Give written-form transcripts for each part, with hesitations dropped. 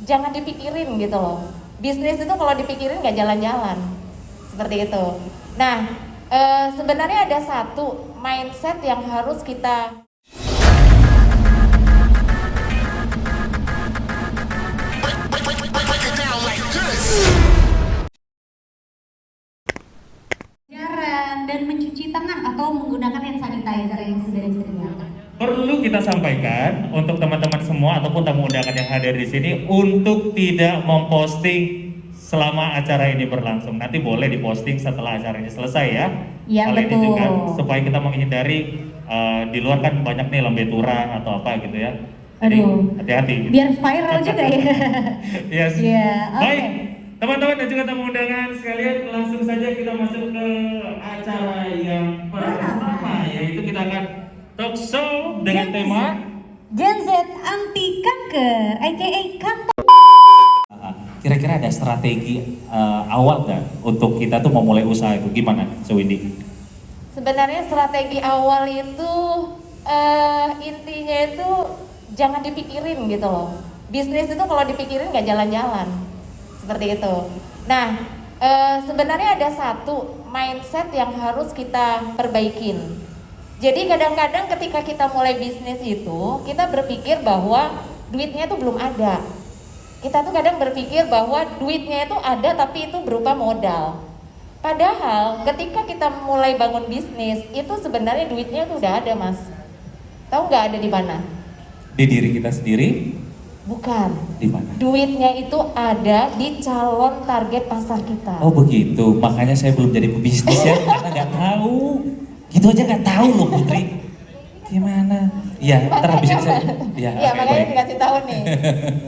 jangan dipikirin gitu loh. Bisnis itu kalau dipikirin nggak jalan-jalan, seperti itu. Nah, sebenarnya ada satu mindset yang harus kita dan mencuci tangan atau menggunakan hand sanitizer yang sudah disediakan. Perlu kita sampaikan untuk teman-teman semua ataupun tamu undangan yang hadir di sini untuk tidak memposting selama acara ini berlangsung. Nanti boleh diposting setelah acara ini selesai ya. Iya, Hal ini betul. juga supaya kita menghindari di luar kan banyak nih lembe turang atau apa gitu ya. Jadi Aduh. hati-hati. Biar viral juga ya. Yes. Iya, oke. Baik, teman-teman dan juga tamu undangan sekalian, langsung saja kita masuk ke acara yang pertama, yaitu kita akan talk show dengan tema Gen Z anti kanker, aka kanker. kira-kira ada strategi awal nggak untuk kita tuh memulai usaha itu gimana, Windy? sebenarnya strategi awal itu intinya itu jangan dipikirin gitu loh. Bisnis itu kalau dipikirin nggak jalan-jalan, seperti itu. Nah, sebenarnya ada satu mindset yang harus kita perbaikin. Jadi kadang-kadang ketika kita mulai bisnis itu, kita berpikir bahwa duitnya itu belum ada. Kita tuh kadang berpikir bahwa duitnya itu ada tapi itu berupa modal. Padahal ketika kita mulai bangun bisnis, itu sebenarnya duitnya itu udah ada, Mas. Tahu nggak ada di mana? Di diri kita sendiri? Bukan. Di mana? Duitnya itu ada di calon target pasar kita. Oh begitu, makanya saya belum jadi pebisnis ya, karena nggak tahu. Gitu aja nggak tahu loh Putri. Gimana? Iya, ntar habis ini saya. Iya, oke, makanya baik. dikasih tahu nih.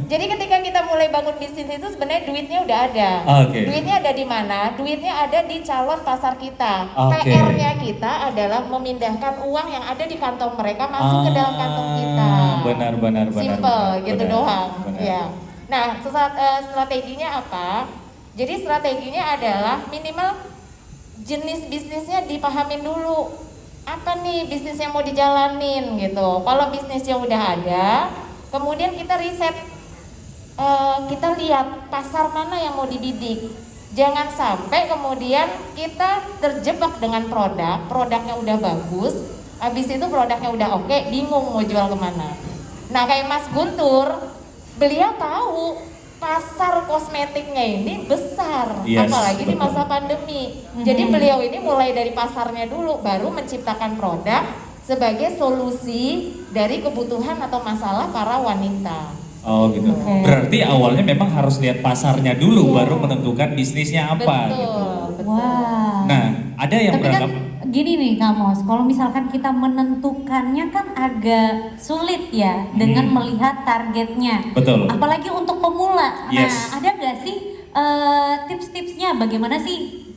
Jadi ketika kita mulai bangun bisnis itu sebenarnya duitnya udah ada. Oke. Duitnya ada di mana? Duitnya ada di calon pasar kita. Oke. PR-nya kita adalah memindahkan uang yang ada di kantong mereka masuk ke dalam kantong kita. Benar. Simple gitu benar, doang. benar. Ya. Nah, strateginya apa? Jadi strateginya adalah minimal jenis bisnisnya dipahamin dulu. Apa nih bisnis yang mau dijalanin gitu. Kalau bisnis yang udah ada, kemudian kita riset, kita lihat pasar mana yang mau dibidik. Jangan sampai kemudian kita terjebak dengan produknya udah bagus, habis itu produknya udah oke, bingung mau jual kemana. Nah kayak Mas Guntur, beliau tahu pasar kosmetiknya ini besar, Yes, apalagi di betul. masa pandemi. Jadi beliau ini mulai dari pasarnya dulu, baru menciptakan produk sebagai solusi dari kebutuhan atau masalah para wanita. Oh gitu. Oke. Berarti awalnya memang harus lihat pasarnya dulu, Iya. baru menentukan bisnisnya apa Betul, gitu. betul. Wah. Nah, ada yang Tapi kan beranggap gini nih Kamos, kalau misalkan kita menentukannya kan agak sulit ya dengan melihat targetnya. Betul. Apalagi untuk pemula. Yes. Nah, ada nggak sih tips-tipsnya bagaimana sih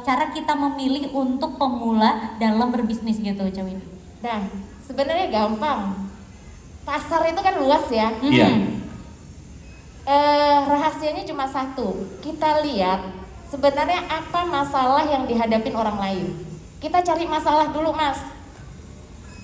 cara kita memilih untuk pemula dalam berbisnis gitu, Cewin? Nah, sebenarnya gampang. Pasar itu kan luas ya. Iya. Rahasianya cuma satu. Kita lihat sebenarnya apa masalah yang dihadapin orang lain. Kita cari masalah dulu, Mas.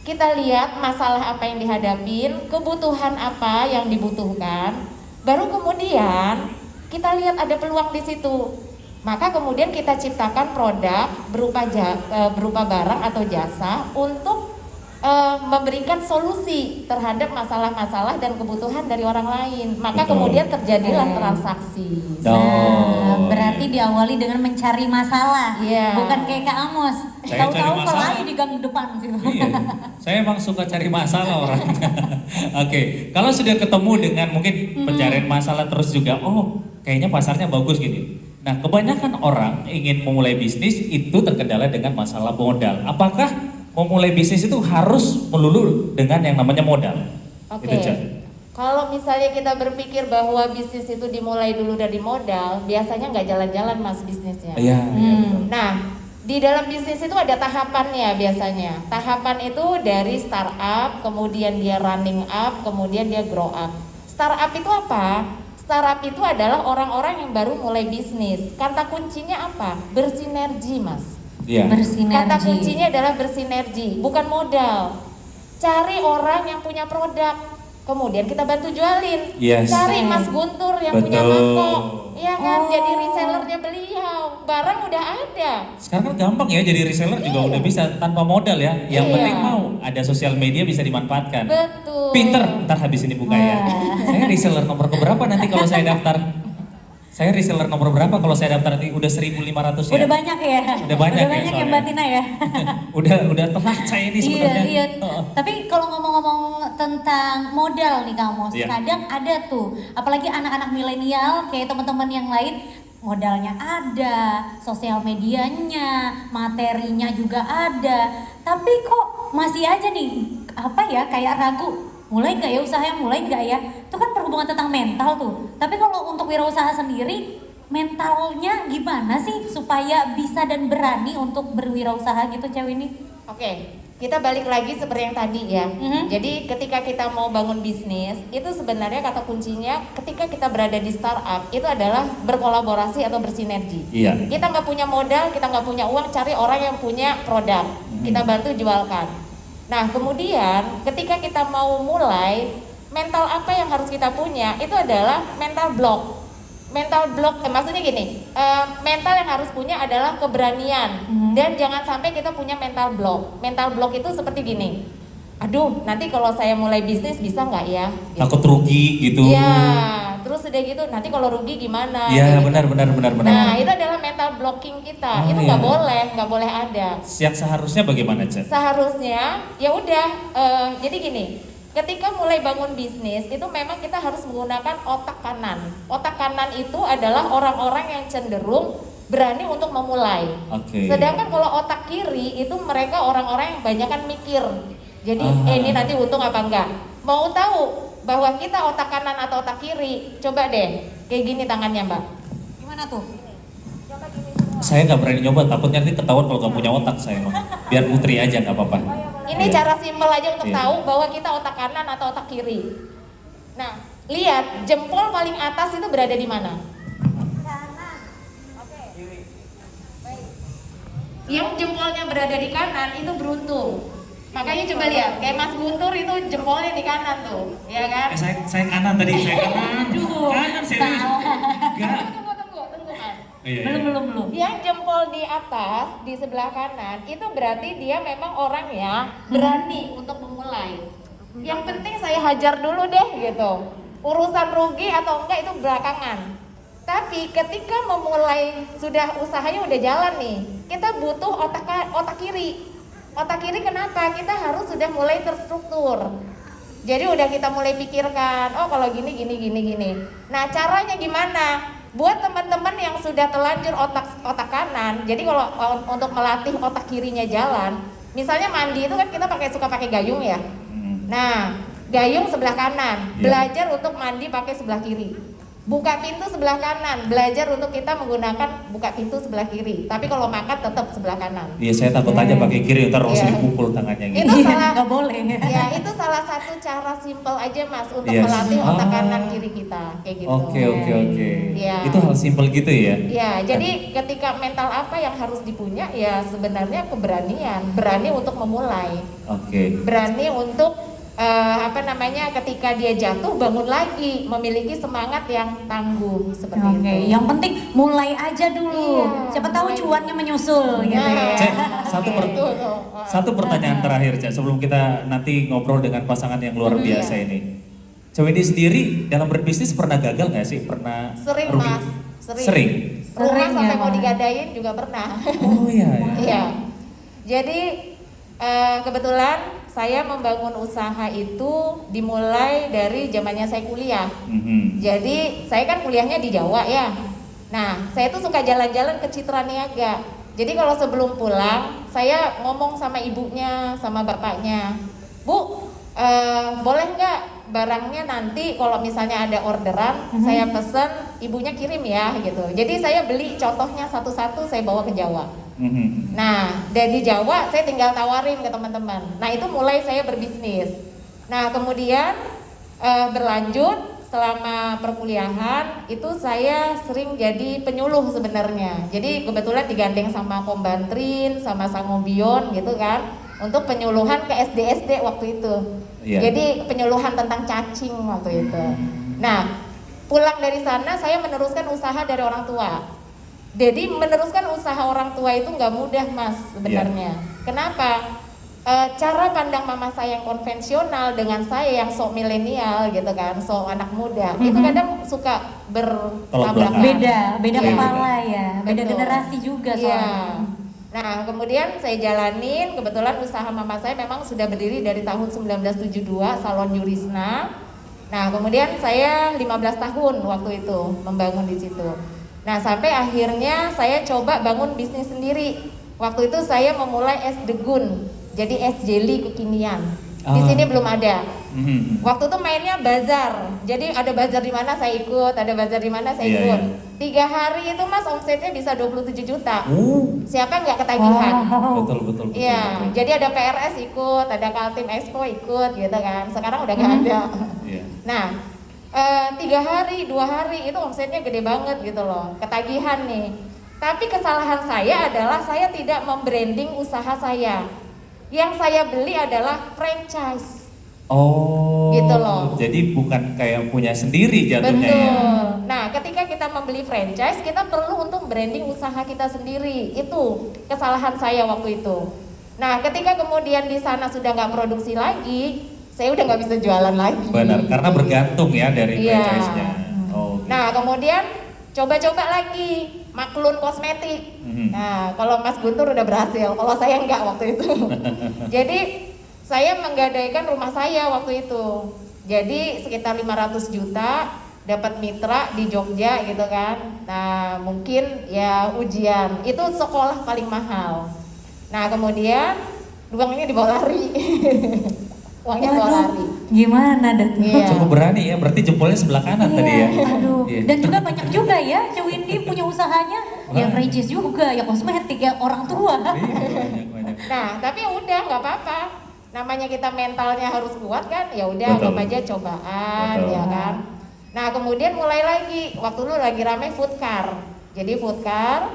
Kita lihat masalah apa yang dihadapin, kebutuhan apa yang dibutuhkan, baru kemudian kita lihat ada peluang di situ. Maka kemudian kita ciptakan produk berupa barang atau jasa untuk memberikan solusi terhadap masalah-masalah dan kebutuhan dari orang lain. Maka Betul. kemudian terjadilah Oke. transaksi. Oh. Nah, berarti diawali dengan mencari masalah, Iya. bukan kayak Kak Amos. Saya Tahu-tahu cari masalah. pelai di gang depan situ. Iya, saya emang suka cari masalah orang. Oke, kalau sudah ketemu dengan mungkin pencarian masalah terus juga, oh kayaknya pasarnya bagus gini. Nah, kebanyakan orang ingin memulai bisnis itu terkendala dengan masalah modal. Apakah memulai bisnis itu harus melulu dengan yang namanya modal? Oke. Itu, Cak. Kalau misalnya kita berpikir bahwa bisnis itu dimulai dulu dari modal, biasanya nggak jalan-jalan, Mas, bisnisnya. Iya, iya. Nah, di dalam bisnis itu ada tahapannya biasanya. Tahapan itu dari startup, kemudian dia running up, kemudian dia grow up. Startup itu apa? Startup itu adalah orang-orang yang baru mulai bisnis. Kata kuncinya apa? Bersinergi, Mas. Iya. Bersinergi. Kata kuncinya adalah bersinergi, bukan modal. Cari orang yang punya produk. kemudian kita bantu jualin. Yes. Cari Mas Guntur yang punya Betul. toko, iya kan? Oh. Jadi resellernya beliau, barang udah ada. Sekarang kan gampang ya jadi reseller juga udah bisa tanpa modal ya. Yang Iya. penting mau ada sosial media bisa dimanfaatkan. Betul. Pinter, ntar habis ini buka ya. Saya reseller nomor keberapa nanti kalau saya daftar? Saya reseller nomor berapa kalau saya daftar nanti? Udah 1.500 ya? Udah banyak ya? Udah banyak ya ya soalnya. Mbak Tina ya? udah telat saya ini sebenarnya. Iya, iya. Oh. Tapi kalau ngomong-ngomong tentang modal nih Kang Mos, Iya. kadang ada tuh, apalagi anak-anak milenial kayak teman-teman yang lain, modalnya ada, sosial medianya, materinya juga ada, tapi kok masih aja nih, apa ya, kayak ragu, mulai nggak ya usahanya, mulai nggak ya? Itu kan berhubungan tentang mental tuh. Tapi kalau untuk wirausaha sendiri, mentalnya gimana sih supaya bisa dan berani untuk berwirausaha gitu cewek ini? Oke, kita balik lagi seperti yang tadi ya. Mhm. Jadi ketika kita mau bangun bisnis, itu sebenarnya kata kuncinya ketika kita berada di startup itu adalah berkolaborasi atau bersinergi. Iya. Kita nggak punya modal, kita nggak punya uang, cari orang yang punya produk, kita bantu jualkan. Nah kemudian ketika kita mau mulai, mental apa yang harus kita punya? Itu adalah mental block. Mental block, maksudnya gini, mental yang harus punya adalah keberanian. Dan jangan sampai kita punya mental block. Mental block itu seperti gini, aduh nanti kalau saya mulai bisnis bisa nggak ya? Gitu. Takut rugi gitu. Ya, terus udah gitu nanti kalau rugi gimana? Iya, Kayak gitu. benar. Nah itu adalah mental blocking kita. Oh, Itu iya. nggak boleh ada. Yang seharusnya bagaimana, Cek? Seharusnya ya udah, jadi gini, ketika mulai bangun bisnis itu memang kita harus menggunakan otak kanan. Otak kanan itu adalah orang-orang yang cenderung berani untuk memulai. Oke. Sedangkan kalau otak kiri itu mereka orang-orang yang banyakan mikir. Jadi Aha. ini nanti untung apa enggak? Mau tahu bahwa kita otak kanan atau otak kiri? Coba deh, kayak gini tangannya Mbak. Gimana tuh? Saya nggak berani nyoba, takutnya nanti ketahuan kalau nggak punya otak saya mah. Biar putri aja nggak apa-apa. Ini Iya. cara simpel aja untuk Iya. tahu bahwa kita otak kanan atau otak kiri. Nah, lihat jempol paling atas itu berada di mana? Kanan. Oke. Baik. Yang jempolnya berada di kanan itu beruntung. Makanya coba lihat, kayak Mas Guntur itu jempolnya di kanan tuh, ya kan? Saya kanan tadi, saya kanan. Aduh, Kanan serius. Enggak. Tunggu Mas. Iya, Belum. Yang jempol di atas di sebelah kanan itu berarti dia memang orang yang berani untuk memulai. Yang penting saya hajar dulu deh gitu. Urusan rugi atau enggak itu belakangan. Tapi ketika memulai sudah usahanya udah jalan nih, kita butuh otak kiri. Otak kiri kenapa? Kita harus sudah mulai terstruktur. Jadi udah kita mulai pikirkan, oh kalau gini. Nah caranya gimana? Buat teman-teman yang sudah telanjur otak kanan, jadi kalau untuk melatih otak kirinya jalan, misalnya mandi itu kan kita suka pakai gayung ya. Nah, gayung sebelah kanan, Iya. belajar untuk mandi pakai sebelah kiri. Buka pintu sebelah kanan, belajar untuk kita menggunakan buka pintu sebelah kiri. Tapi kalau makan tetap sebelah kanan. Iya, saya takut aja pakai kiri, ntar langsung Iya. dipukul tangannya gitu. Itu Iya, salah. nggak boleh. Ya, itu salah satu cara simpel aja Mas untuk Yes. melatih otak Ah. kanan kiri kita, kayak gitu. Oke. Iya. Itu hal simpel gitu ya? Ya, jadi ketika mental apa yang harus dipunya ya sebenarnya keberanian, berani untuk memulai, Oke. berani untuk ketika dia jatuh bangun lagi, memiliki semangat yang tangguh seperti Oke, itu. yang penting mulai aja dulu. Iya, Siapa tahu mulai. cuannya menyusul gitu Nah, ya. Cek, itu tuh. satu pertanyaan terakhir, Cek, sebelum kita nanti ngobrol dengan pasangan yang luar biasa Iya. ini. Cewek ini sendiri dalam berbisnis pernah gagal nggak sih? Pernah Sering rugi? Mas, Sering. Rumah Sering sampai ya, mau Mas. digadain juga pernah. Oh iya. Iya. Jadi kebetulan saya membangun usaha itu dimulai dari zamannya saya kuliah. Mhm. Jadi saya kan kuliahnya di Jawa ya. Nah, saya tuh suka jalan-jalan ke Citra Niaga. Jadi kalau sebelum pulang, saya ngomong sama ibunya, sama bapaknya, Bu, boleh nggak barangnya nanti kalau misalnya ada orderan, saya pesen, ibunya kirim ya gitu. Jadi saya beli contohnya satu-satu saya bawa ke Jawa. Mhm. Nah, dari Jawa saya tinggal tawarin ke teman-teman. Nah, itu mulai saya berbisnis. Nah, kemudian berlanjut selama perkuliahan itu saya sering jadi penyuluh sebenarnya. Jadi kebetulan digandeng sama Kombantrin, sama Sangobion gitu kan. untuk penyuluhan ke SD-SD waktu itu. Iya. Jadi penyuluhan tentang cacing waktu itu. Nah, pulang dari sana saya meneruskan usaha dari orang tua. Jadi meneruskan usaha orang tua itu nggak mudah, Mas, sebenarnya. Kenapa? Cara pandang mama saya yang konvensional dengan saya yang sok milenial gitu kan, sok anak muda, itu kadang suka bertabrakan. Beda Iya, kepala ya, beda Betul. generasi juga Iya. soalnya. Nah, kemudian saya jalanin, kebetulan usaha mama saya memang sudah berdiri dari tahun 1972, Salon Yurisna. Nah, kemudian saya 15 tahun waktu itu membangun di situ. Nah, sampai akhirnya saya coba bangun bisnis sendiri. Waktu itu saya memulai es degun, jadi es jelly kekinian. Di sini belum ada. Waktu itu mainnya bazar, jadi ada bazar di mana saya ikut, ada bazar di mana saya Iya, ikut. iya. 3 hari itu Mas omsetnya bisa 27 juta. Siapa nggak ketagihan? Wow. Betul. Iya, jadi ada PRS ikut, ada Kaltim Expo ikut gitu kan. Sekarang udah nggak ada. Iya. Nah, 3 hari, 2 hari itu omsetnya gede banget gitu loh, ketagihan nih. Tapi kesalahan saya adalah saya tidak membranding usaha saya. Yang saya beli adalah franchise. Oh, Gitu loh. jadi bukan kayak punya sendiri jatuhnya ya. Betul. Nah, ketika kita membeli franchise, kita perlu untuk branding usaha kita sendiri. Itu kesalahan saya waktu itu. Nah, ketika kemudian di sana sudah nggak produksi lagi, saya udah nggak bisa jualan lagi. Benar, karena bergantung ya dari Iya. franchise-nya. Oh, gitu. Nah, kemudian coba-coba lagi Maklun Kosmetik. Nah, kalau Mas Guntur udah berhasil, kalau saya enggak waktu itu. Jadi saya menggadaikan rumah saya waktu itu. Jadi sekitar 500 juta dapat mitra di Jogja gitu kan. Nah, mungkin ya ujian. Itu sekolah paling mahal. Nah, kemudian uangnya dibawa lari. Uangnya dibawa lari. Gimana dah tuh? Iya. Cukup berani ya, berarti jempolnya sebelah kanan tadi ya. Aduh. Iya. Dan juga banyak juga ya, Cewek Windy punya usahanya, ya Wah. franchise juga, ya kosmetik, ya orang tua. Iya, banyak. Nah, tapi udah nggak apa-apa. Namanya kita mentalnya harus kuat kan, ya udah Betul. anggap aja cobaan, Betul. ya kan. Nah, kemudian mulai lagi, waktu dulu lagi rame food car. Jadi food car,